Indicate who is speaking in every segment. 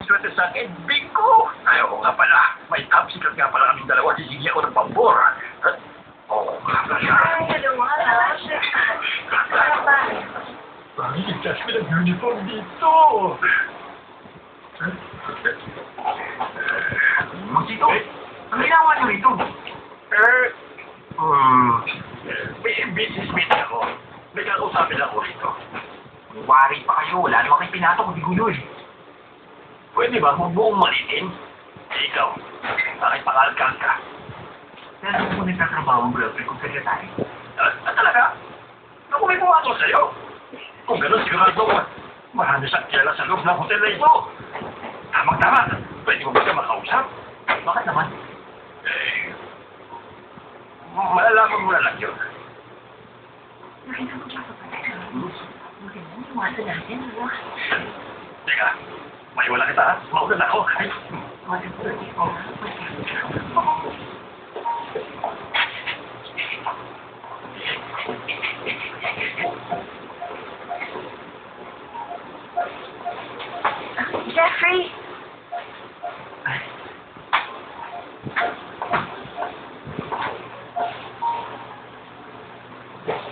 Speaker 1: swerte sa akin, bingo! Ay, oo nga pala. May top secret nga pala kaming dalawa. Sisigyan ko ng pambor. Oo nga pala.
Speaker 2: Ay, dalawa, Lash. Ano ba?
Speaker 1: Bakit ligtas ko ng uniform dito? Magsito, ang ginawa niyo rito? May business meeting ako. May kakausapin ako rito. Wari pa kayo. Wala naman kayo pinato kung di gulo eh. Pwede ba huwag mo umalitin? Ikaw, bakit pakalkal ka? Pero kung nagtatrabaho ang girlfriend kong sekretary. Talaga? Naku, may pumatol sa'yo. Kung gano'n, sigurado ko, marami sa kiyala sa loob ng hotel na ito. Tamang-tama. Pwede mo ba siya makausap? Bakit naman? Malalaman mo na lang yun.
Speaker 2: Nakita ko siya sa pala. Maganda, iwasan natin.
Speaker 1: Teka, may wala kita ha? Mauna na ako. Ay.
Speaker 2: Jeffrey!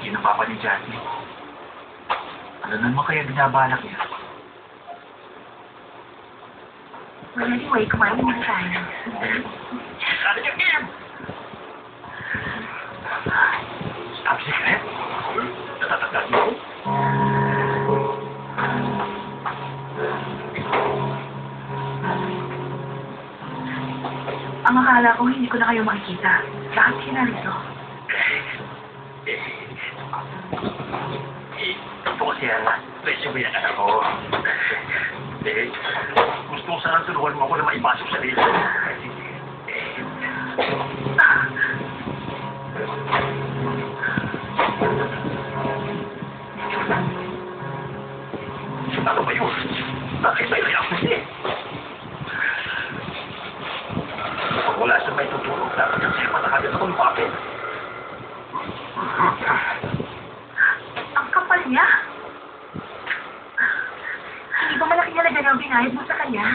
Speaker 1: Yun ang papa ni Jackie. Ano naman kaya binabalak niya?
Speaker 2: Well, anyway, kumain muna tayo.
Speaker 1: Ano yung game? Stop secret? Natatagdag mo?
Speaker 2: Ang akala ko, hindi ko na kayo makikita. Bakit ka narito?
Speaker 1: Ito kasi ang resume ng anak ko. Gusto ko sana tulungan mo ako na maipasok sa dito. Ano ba yun? Bakit may reaction eh? Kung wala siya may tutulog, dapat yung siya matakagad ako ng papel.
Speaker 2: Ang kapal niya. Hindi ba malaki halaga na ang binayad mo sa kanya?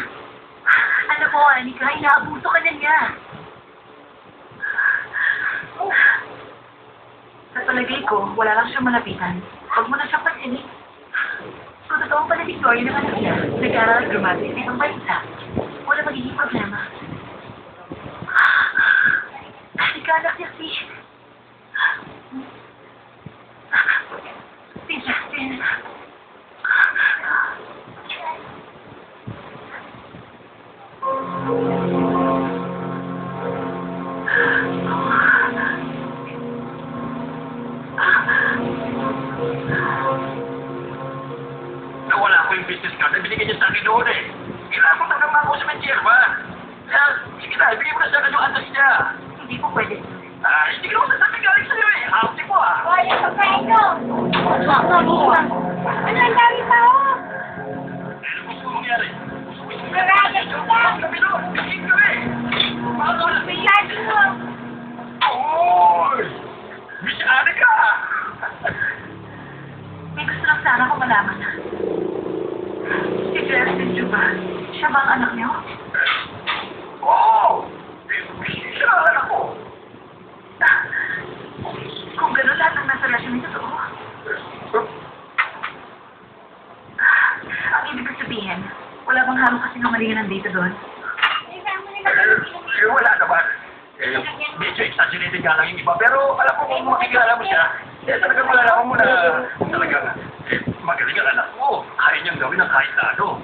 Speaker 2: Alam mo, Anika, inaabuso ka na niya. Sa palagay ko, wala lang siyang malapitan. Huwag mo na siyang pansinin. Kung totoo pala Victoria ng anak niya, nag-aaral at graduate sa ibang bansa, wala magiging problema. Anak niya si Justin.
Speaker 1: Nawala ko yung business card na binigyan niya sa akin noon eh. Kailangan ko talagang mako sa Manchierba. Kaya, sige na, ibigay mo na sa akin yung address niya.
Speaker 2: Hindi po pwede.
Speaker 1: Hindi ko naman sasabi galing sa'yo eh. Hawti mo ah.
Speaker 2: Wala pa kayo. Ano ang dami pa ako?
Speaker 1: Ano gusto mo mangyari?
Speaker 2: Karaya ko ba?
Speaker 1: Kami doon, bigyan ka eh. Paano na?
Speaker 2: Bilan mo.
Speaker 1: Oy! Miss Anika!
Speaker 2: May gusto lang sana akong malaman na. Si Justin Juba, siya ba ang anak niyo?
Speaker 1: Oo! Siya ang anak ko.
Speaker 2: Kung gano'n lahat ng nasa resume ay totoo. Ang ibig ko sabihin, wala bang halong kasinungalingan ng data doon?
Speaker 1: Wala naman. Medyo exaggerated nga lang yung iba. Pero alam ko kung makikilala mo siya, talagang malalaman mo na talagang magaling ang anak mo. Kaya niyang gawin ang kahit na ano.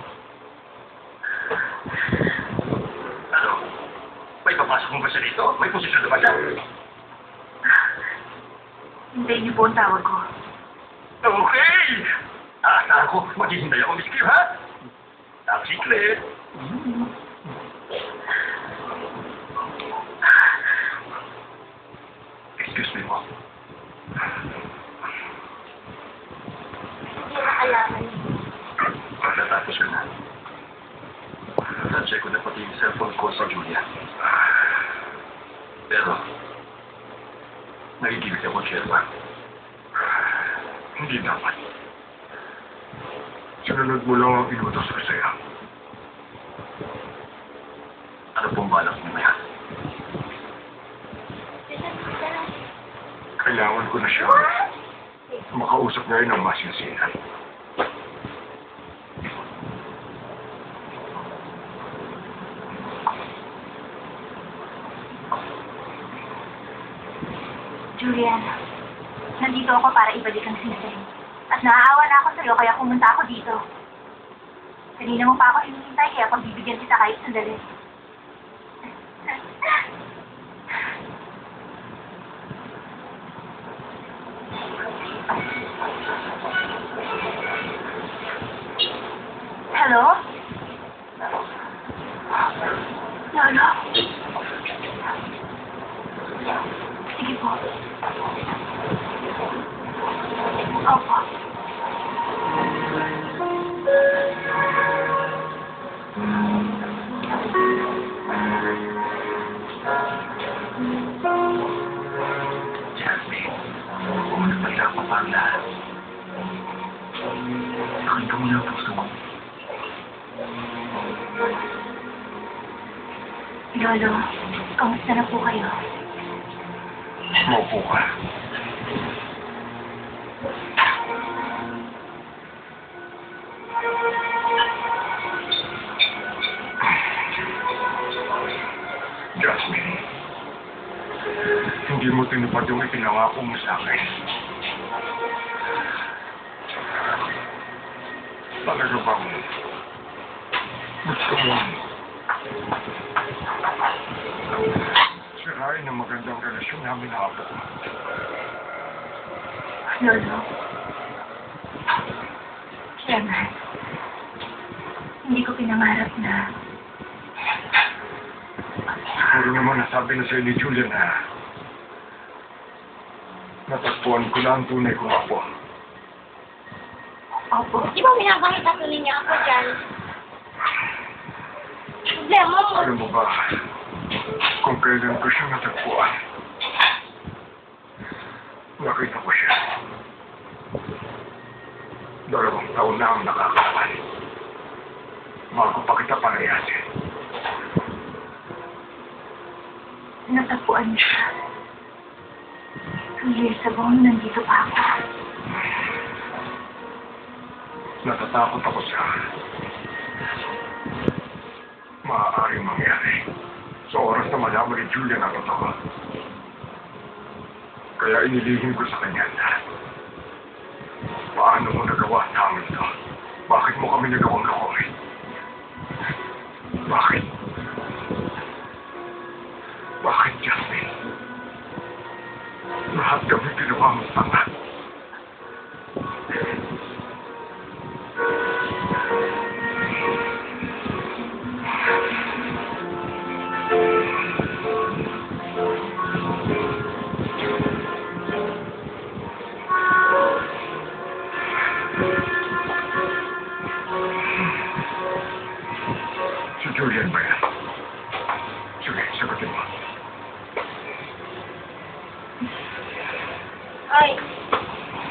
Speaker 1: Ano? May papasok mo ba siya dito? May posisyon na ba siya?
Speaker 2: Hintayin niyo po ang tawag ko.
Speaker 1: Okay! Aasahan ko, maghihintay ako, Miss Kim, ha? Top secret. Excuse me po.
Speaker 2: Hindi na kailangan niyo.
Speaker 1: Natapos ko na. Na-check ko na pati yung cellphone ko sa Julia. Pero, nagigilig ako, Sherman. Hindi dapat. Sinunod mo lang ang inutos ko sa'yo. Ano pong balak niyo na yan? Kailangan ko na siya makausap ngayon ng masinsinan.
Speaker 2: Julian, nandito ako para ibalik ang sinsay. At naaawa na ako sa'yo kaya pumunta ako dito. Kanina mo pa ako hinihintay kaya pagbibigyan kita kahit sandali. Hello? Lolo? Sige po. Opo.
Speaker 1: Jasmine, kung nagpalak pa pa ang lahat, sakin ka muna ang puso ko.
Speaker 2: Lolo, kamusta na po kayo?
Speaker 1: Maupo ka. Jasmine, hindi mo tinupad yung ipinangako mo sa akin. Talaga bang gusto mo sirain ang magandang relasyon namin na apo?
Speaker 2: Lolo. Kailangan. Hindi ko pinangarap na
Speaker 1: Pero naman nasabi na sa'yo ni Julia na natagpuan ko na ang tunay kong apo.
Speaker 2: Opo.
Speaker 3: Di ba binabanggit na tuloy niya ako dyan? Problema mo.
Speaker 1: Alam mo ba, kung kailan ko siya natagpuan, nakita ko siya. 2 taon na ang nakakalaman. Bago pa kita palayasin.
Speaker 2: Natagpuan siya. 2 years ago, nandito pa ako.
Speaker 1: Natatakot ako sa maaaring mangyari sa oras na malaman ni Julia na totoo. Kaya inilihim ko sa kanya na paano mo nagawa sa amin ito? Bakit mo kami nagawang lokohin? Bakit? Bakit, Jasmine? Lahat kami ginawa mo tanga. Si Julian ba yan? Sige, sagutin mo.
Speaker 3: Oy,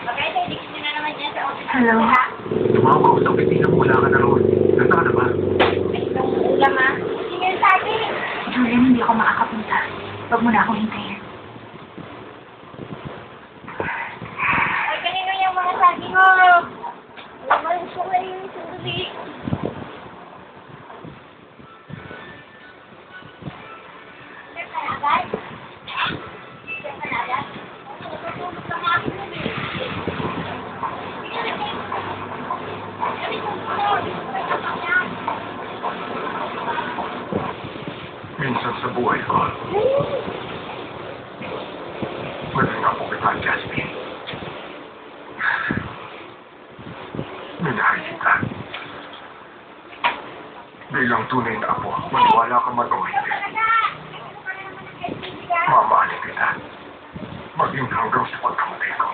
Speaker 3: bakit tayo dikit na naman dyan sa office?
Speaker 2: Hello?
Speaker 3: Ha?
Speaker 1: Tumawag ako sa opisina mo, wala ka na roon. Nasaan ka na ba?
Speaker 3: Ay, itong ulam ha? Hindi nga sabi.
Speaker 2: Julian, hindi ako makakapunta. Huwag mo na akong hintayin.
Speaker 3: Ay, kanino yung mga sabi mo? Alam mo, gusto ko yung sunduli. Sir Panagat? Sir Panagat? Natutulog ka nga ako nun eh.
Speaker 1: Minsan sa buhay ko, maging ako kita, Jasmine. Minahal kita. Bilang tunay na apo, maniwala ka man o hindi. Mamahalin kita. Maging hanggang sa pagkamatay ko.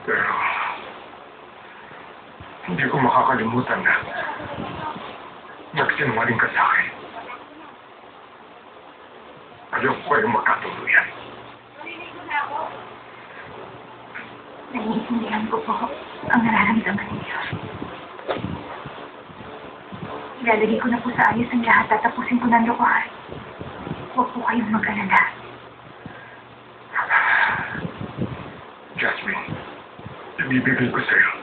Speaker 1: Pero, hindi ko makakalimutan na nagsinungaling ka sa akin. Ayaw ko kayong magkatuluyan.
Speaker 2: Naiintindihan ko po ang nararamdaman ninyo. Ilalagay ko na po sa ayos ang lahat at tapusin ko ng lokohan. Huwag po kayong mag-alala.
Speaker 1: Jasmine, ibibigay ko sa'yo